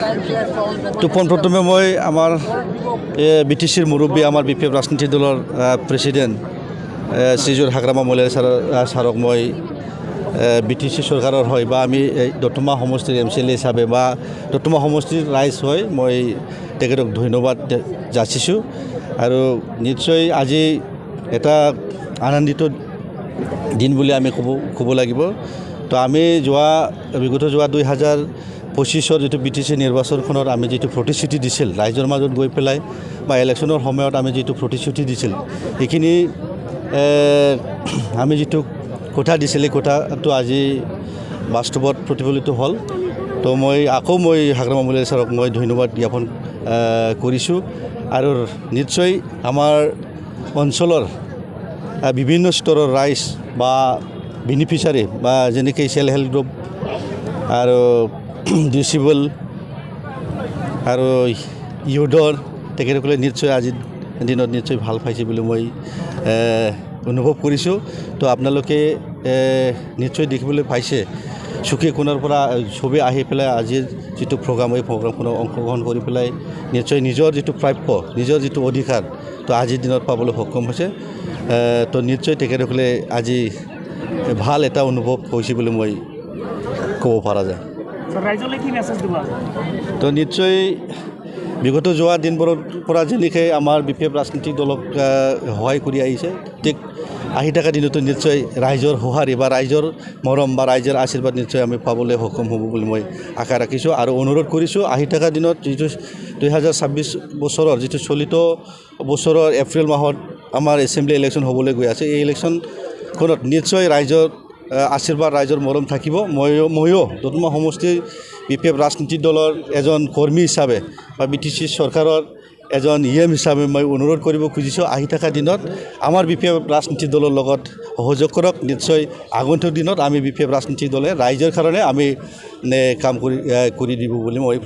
তো পোনপ্ৰথমে মই আমাৰ বিটিচিৰ মুৰব্বী আমাৰ বিপিএফ ৰাজনীতি দলৰ প্ৰেচিডেণ্ট শ্ৰীযুত হাগ্ৰামা মৌলিয়া ছাৰক মই বিটিচি চৰকাৰৰ হয় বা আমি দতমা সমষ্টিৰ MCLA হিচাপে বা দতমা সমষ্টিৰ ৰাইজ হয় মই তেখেতক ধন্যবাদ যাচিছোঁ আৰু নিশ্চয় আজি এটা আনন্দিত দিন বুলি আমি ক'ব লাগিব। তো আমি বিগত 2025 যিটো বিটিচি নিৰ্বাচনখনত আমি যিটো প্ৰতিশ্ৰুতি দিছিল ৰাইজৰ মাজত গৈ পেলাই বা ইলেকশ্যনৰ সময়ত আমি যিটো প্ৰতিশ্ৰুতি দিছিল সেইখিনি আমি যিটো কথা দিছিল এই কথাটো আজি বাস্তৱত প্ৰতিফলিত হ'ল। তো মই হাগ্ৰামা মৌলিয়া ছাৰক মই ধন্যবাদ জ্ঞাপন কৰিছোঁ আৰু নিশ্চয় আমাৰ অঞ্চলৰ বিভিন্ন স্তৰৰ ৰাইজ বা বেনিফিচিয়াৰী বা যেনেকৈ সেল্ফ হেল্প গ্ৰুপ আৰু ডিচেবল আৰু ইউথৰ তেখেতসকলে নিশ্চয় আজিৰ দিনত নিশ্চয় ভাল পাইছে বুলি মই অনুভৱ কৰিছোঁ। তো আপোনালোকে নিশ্চয় দেখিবলৈ পাইছে চুকে কোণৰ পৰা চবেই আহি পেলাই আজিৰ যিটো প্ৰগ্ৰাম এই প্ৰগ্ৰামখনত অংশগ্ৰহণ কৰি পেলাই নিশ্চয় নিজৰ যিটো প্ৰাপ্য নিজৰ যিটো অধিকাৰ তো আজিৰ দিনত পাবলৈ সক্ষম হৈছে। তো নিশ্চয় তেখেতসকলে আজি ভাল এটা অনুভৱ হৈছে বুলি মই ক'ব পৰা যায়। তো নিশ্চয় বিগত যোৱা দিনবোৰৰ পৰা যেনেকৈ আমাৰ বিপিএফ ৰাজনীতিক দলক সহায় কৰি আহিছে ঠিক আহি থকা দিনতো নিশ্চয় ৰাইজৰ সঁহাৰি বা ৰাইজৰ মৰম বা ৰাইজৰ আশীৰ্বাদ নিশ্চয় আমি পাবলৈ সক্ষম হ'ব বুলি মই আশা ৰাখিছোঁ আৰু অনুৰোধ কৰিছোঁ আহি থকা দিনত যিটো 2026 বছৰৰ যিটো চলিত বছৰৰ এপ্ৰিল মাহত আমাৰ এছেম্বলি ইলেকশ্যন হ'বলৈ গৈ আছে। এই ইলেকশ্যনখনত নিশ্চয় ৰাইজৰ আশীৰ্বাদ ৰাইজৰ মৰম থাকিব। ময়ো দতমা সমষ্টিৰ বিপিএফ ৰাজনীতি দলৰ এজন কৰ্মী হিচাপে বা বিটিচি চৰকাৰৰ এজন হিচাপে মই অনুৰোধ কৰিব খুজিছোঁ আহি থকা দিনত আমাৰ বিপিএফ ৰাজনীতি দলৰ লগত সহযোগ কৰক। নিশ্চয় আগন্তুক দিনত আমি বিপিএফ ৰাজনীতি দলে ৰাইজৰ কাৰণে আমি কাম কৰি দিব বুলি মই